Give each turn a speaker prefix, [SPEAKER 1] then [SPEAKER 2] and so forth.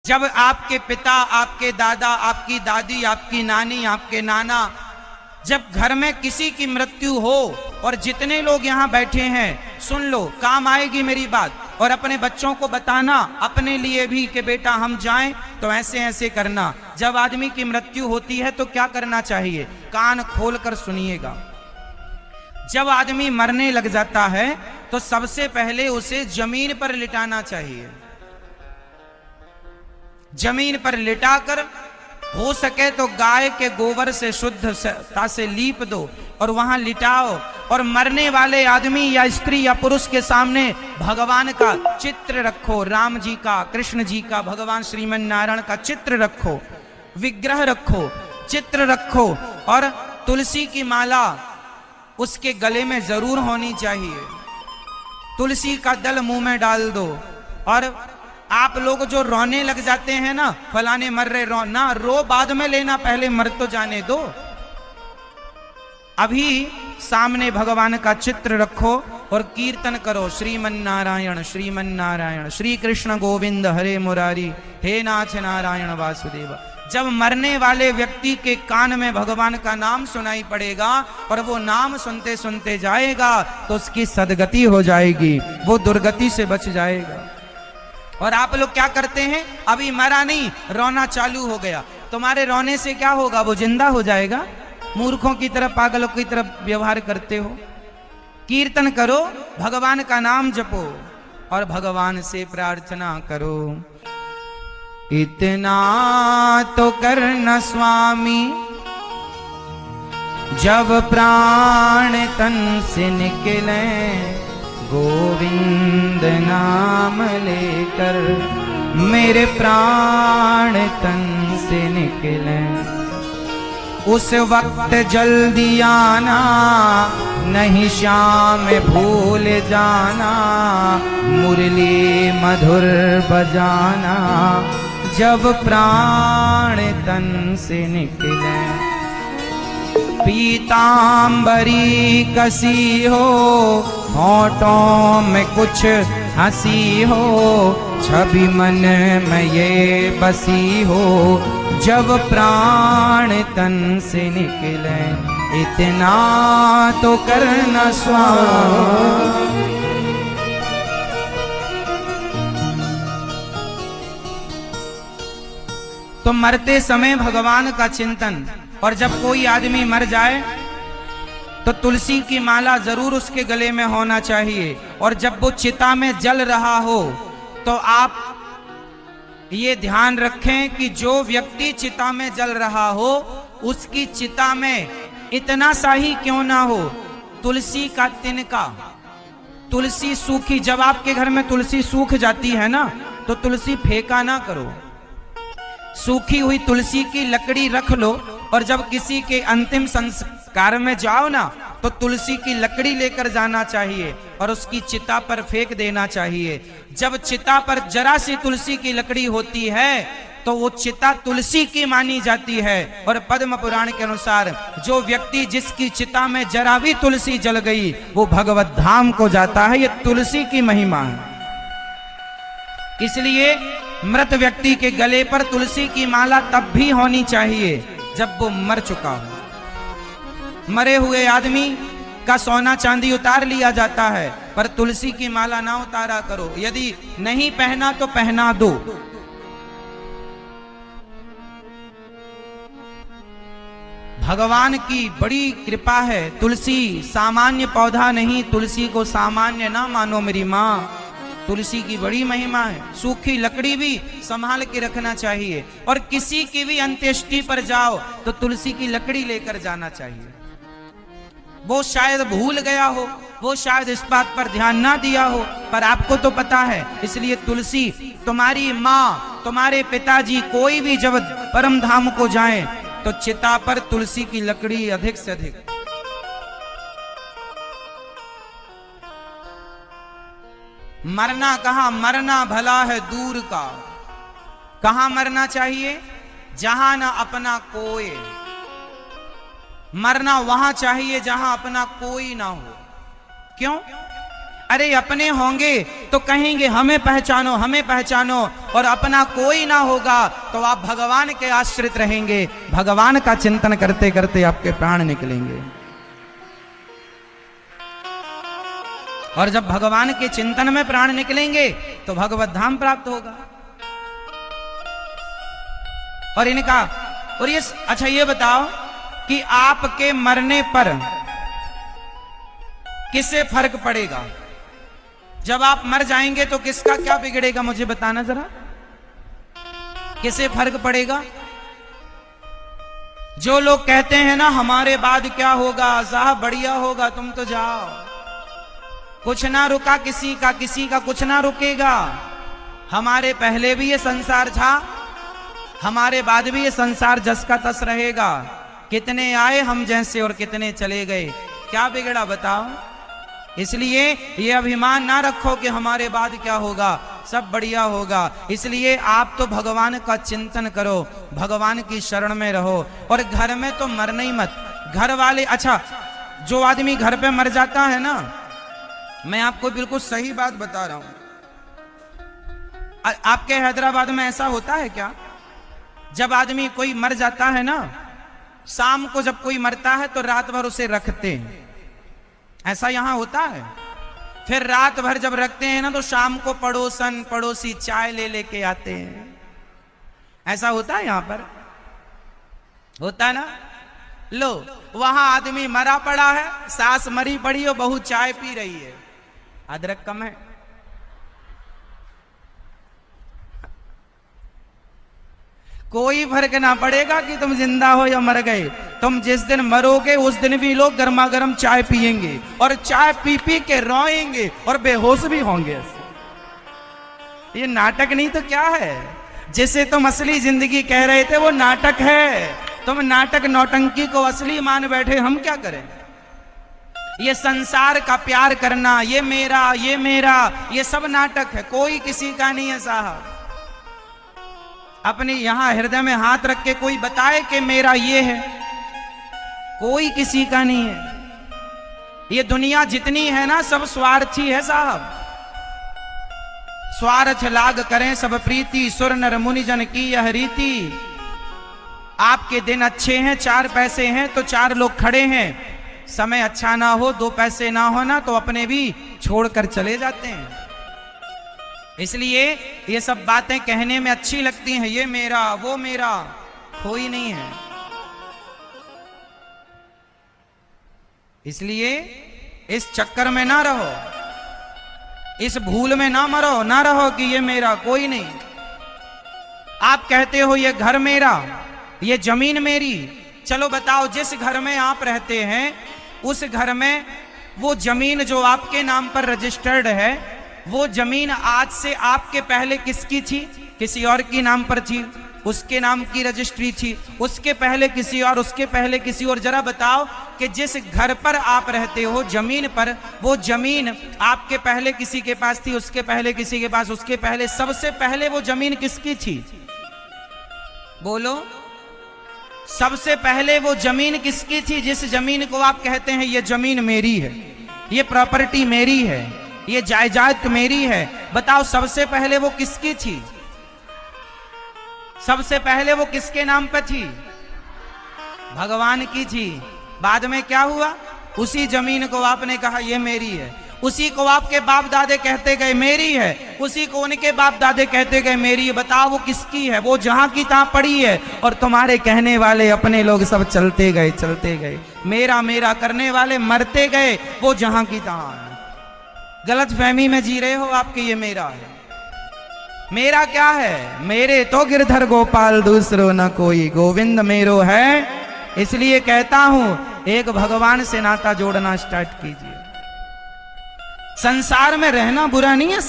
[SPEAKER 1] जब आपके पिता, आपके दादा, आपकी दादी, आपकी नानी, आपके नाना, जब घर में किसी की मृत्यु हो, और जितने लोग यहाँ बैठे हैं सुन लो, काम आएगी मेरी बात, और अपने बच्चों को बताना, अपने लिए भी कि बेटा हम जाएं तो ऐसे ऐसे करना। जब आदमी की मृत्यु होती है तो क्या करना चाहिए, कान खोल कर सुनिएगा। जब आदमी मरने लग जाता है तो सबसे पहले उसे जमीन पर लिटाना चाहिए। जमीन पर लिटाकर हो सके तो गाय के गोबर से शुद्धता से लीप दो और वहां लिटाओ, और मरने वाले आदमी या स्त्री या पुरुष के सामने भगवान का चित्र रखो, राम जी का, कृष्ण जी का, भगवान श्रीमन नारायण का चित्र रखो, विग्रह रखो, चित्र रखो, और तुलसी की माला उसके गले में जरूर होनी चाहिए। तुलसी का दल मुंह में डाल दो। और आप लोग जो रोने लग जाते हैं ना, फलाने मर रहे, रो ना, रो बाद में लेना, पहले मर तो जाने दो। अभी सामने भगवान का चित्र रखो और कीर्तन करो, श्रीमन नारायण श्रीमन नारायण, श्री कृष्ण गोविंद हरे मुरारी, हे नाथ नारायण वासुदेव। जब मरने वाले व्यक्ति के कान में भगवान का नाम सुनाई पड़ेगा और वो नाम सुनते सुनते जाएगा तो उसकी सदगति हो जाएगी, वो दुर्गति से बच जाएगा। और आप लोग क्या करते हैं, अभी मरा नहीं, रोना चालू हो गया, तुम्हारे रोने से क्या होगा, वो जिंदा हो जाएगा। मूर्खों की तरफ, पागलों की तरफ व्यवहार करते हो। कीर्तन करो, भगवान का नाम जपो और भगवान से प्रार्थना करो। इतना तो करना स्वामी, जब प्राण तन से निकले, गोविंद नाम लेकर मेरे प्राण तन से निकले। उस वक्त जल्दी आना, नहीं शाम भूल जाना, मुरली मधुर बजाना, जब प्राण तन से निकले। पीतांबरी कसी हो, होठों में कुछ हंसी हो, छवि मन में ये बसी हो, जब प्राण तन से निकले। इतना तो करना स्वामी। तो मरते समय भगवान का चिंतन, और जब कोई आदमी मर जाए तो तुलसी की माला जरूर उसके गले में होना चाहिए। और जब वो चिता में जल रहा हो तो आप ये ध्यान रखें कि जो व्यक्ति चिता में जल रहा हो उसकी चिता में इतना सा ही क्यों ना हो, तुलसी का तिनका, तुलसी सूखी, जब आपके घर में तुलसी सूख जाती है ना तो तुलसी फेंका ना करो, सूखी हुई तुलसी की लकड़ी रख लो, और जब किसी के अंतिम संस्कार में जाओ ना तो तुलसी की लकड़ी लेकर जाना चाहिए और उसकी चिता पर फेंक देना चाहिए। जब चिता पर जरा सी तुलसी की लकड़ी होती है तो वो चिता तुलसी की मानी जाती है। और पद्म पुराण के अनुसार जो व्यक्ति, जिसकी चिता में जरा भी तुलसी जल गई, वो भगवत धाम को जाता है। ये तुलसी की महिमा है। इसलिए मृत व्यक्ति के गले पर तुलसी की माला तब भी होनी चाहिए जब वो मर चुका हो। मरे हुए आदमी का सोना चांदी उतार लिया जाता है, पर तुलसी की माला ना उतारा करो। यदि नहीं पहना तो पहना दो। भगवान की बड़ी कृपा है। तुलसी सामान्य पौधा नहीं, तुलसी को सामान्य ना मानो मेरी माँ। तुलसी की बड़ी महिमा है। सूखी लकड़ी भी संभाल के रखना चाहिए, और किसी की भी अंत्येष्टि पर जाओ तो तुलसी की लकड़ी लेकर जाना चाहिए। वो शायद भूल गया हो, वो शायद इस बात पर ध्यान ना दिया हो, पर आपको तो पता है। इसलिए तुलसी, तुम्हारी माँ, तुम्हारे पिताजी, कोई भी जब परम धाम को जाए तो चिता पर तुलसी की लकड़ी अधिक से अधिक। मरना कहाँ, मरना भला है दूर का। कहाँ मरना चाहिए, जहां ना अपना कोई। मरना वहां चाहिए जहां अपना कोई ना हो। क्यों? अरे अपने होंगे तो कहेंगे हमें पहचानो हमें पहचानो, और अपना कोई ना होगा तो आप भगवान के आश्रित रहेंगे। भगवान का चिंतन करते करते आपके प्राण निकलेंगे। और जब भगवान के चिंतन में प्राण निकलेंगे तो भगवत धाम प्राप्त होगा। और इनका और ये अच्छा ये बताओ कि आपके मरने पर किससे फर्क पड़ेगा? जब आप मर जाएंगे तो किसका क्या बिगड़ेगा, मुझे बताना जरा। किससे फर्क पड़ेगा? जो लोग कहते हैं ना हमारे बाद क्या होगा, साहब बढ़िया होगा, तुम तो जाओ, कुछ ना रुका किसी का कुछ ना रुकेगा। हमारे पहले भी ये संसार था, हमारे बाद भी ये संसार जस का तस रहेगा। कितने आए हम जैसे और कितने चले गए, क्या बिगड़ा बताओ। इसलिए ये अभिमान ना रखो कि हमारे बाद क्या होगा, सब बढ़िया होगा। इसलिए आप तो भगवान का चिंतन करो, भगवान की शरण में रहो। और घर में तो मरना ही मत। घर वाले, अच्छा जो आदमी घर पे मर जाता है ना, मैं आपको बिल्कुल सही बात बता रहा हूं। आपके हैदराबाद में ऐसा होता है क्या? जब आदमी कोई मर जाता है ना, शाम को जब कोई मरता है तो रात भर उसे रखते हैं, ऐसा यहां होता है। फिर रात भर जब रखते हैं ना तो शाम को पड़ोसन पड़ोसी चाय ले लेके आते हैं। ऐसा होता है यहां पर, होता है ना। लो वहां आदमी मरा पड़ा है, सास मरी पड़ी हो, बहू चाय पी रही है, अदरक कम है। कोई फर्क ना पड़ेगा कि तुम जिंदा हो या मर गए। तुम जिस दिन मरोगे उस दिन भी लोग गर्मा गर्म चाय पिएंगे और चाय पी पी के रोएंगे और बेहोश भी होंगे। ये नाटक नहीं तो क्या है? जिसे तुम असली जिंदगी कह रहे थे वो नाटक है। तुम नाटक नौटंकी को असली मान बैठे, हम क्या करें? ये संसार का प्यार करना, ये मेरा ये सब नाटक है, कोई किसी का नहीं है साहब। अपने यहां हृदय में हाथ रख के कोई बताए कि मेरा ये है, कोई किसी का नहीं है। ये दुनिया जितनी है ना सब स्वार्थी है साहब। स्वार्थ लाग करें सब प्रीति, सुर नर मुनि जन की यह रीति। आपके दिन अच्छे हैं, 4 पैसे हैं तो 4 लोग खड़े हैं। समय अच्छा ना हो, 2 पैसे ना हो ना तो अपने भी छोड़कर चले जाते हैं। इसलिए ये सब बातें कहने में अच्छी लगती हैं, ये मेरा वो मेरा, कोई नहीं है। इसलिए इस चक्कर में ना रहो, इस भूल में ना मरो, ना रहो कि ये मेरा, कोई नहीं। आप कहते हो ये घर मेरा, ये जमीन मेरी। चलो बताओ, जिस घर में आप रहते हैं उस घर में वो जमीन जो आपके नाम पर रजिस्टर्ड है, वो जमीन आज से आपके पहले किसकी थी? किसी और की नाम पर थी, उसके नाम की रजिस्ट्री थी, उसके पहले किसी और, उसके पहले किसी और। जरा बताओ कि जिस घर पर आप रहते हो, जमीन पर, वो जमीन आपके पहले किसी के पास थी, उसके पहले किसी के पास, उसके पहले, सबसे पहले वो जमीन किसकी थी? बोलो, सबसे पहले वो जमीन किसकी थी? जिस जमीन को आप कहते हैं ये जमीन मेरी है, ये प्रॉपर्टी मेरी है, ये जायदाद मेरी है, बताओ सबसे पहले वो किसकी थी? सबसे पहले वो किसके नाम पर थी? भगवान की थी। बाद में क्या हुआ? उसी जमीन को आपने कहा ये मेरी है, उसी को आपके बाप दादे कहते गए मेरी है, उसी को उनके बाप दादे कहते गए मेरी है। बताओ वो किसकी है? वो जहां की तहां पड़ी है, और तुम्हारे कहने वाले अपने लोग सब चलते गए, मेरा मेरा करने वाले मरते गए, वो जहां की तहां है। गलत फहमी में जी रहे हो आपके, ये मेरा है। मेरा क्या है? मेरे तो गिरधर गोपाल दूसरो न कोई, गोविंद मेरो है। इसलिए कहता हूं एक भगवान से नाता जोड़ना स्टार्ट कीजिए। संसार में रहना बुरा नहीं है।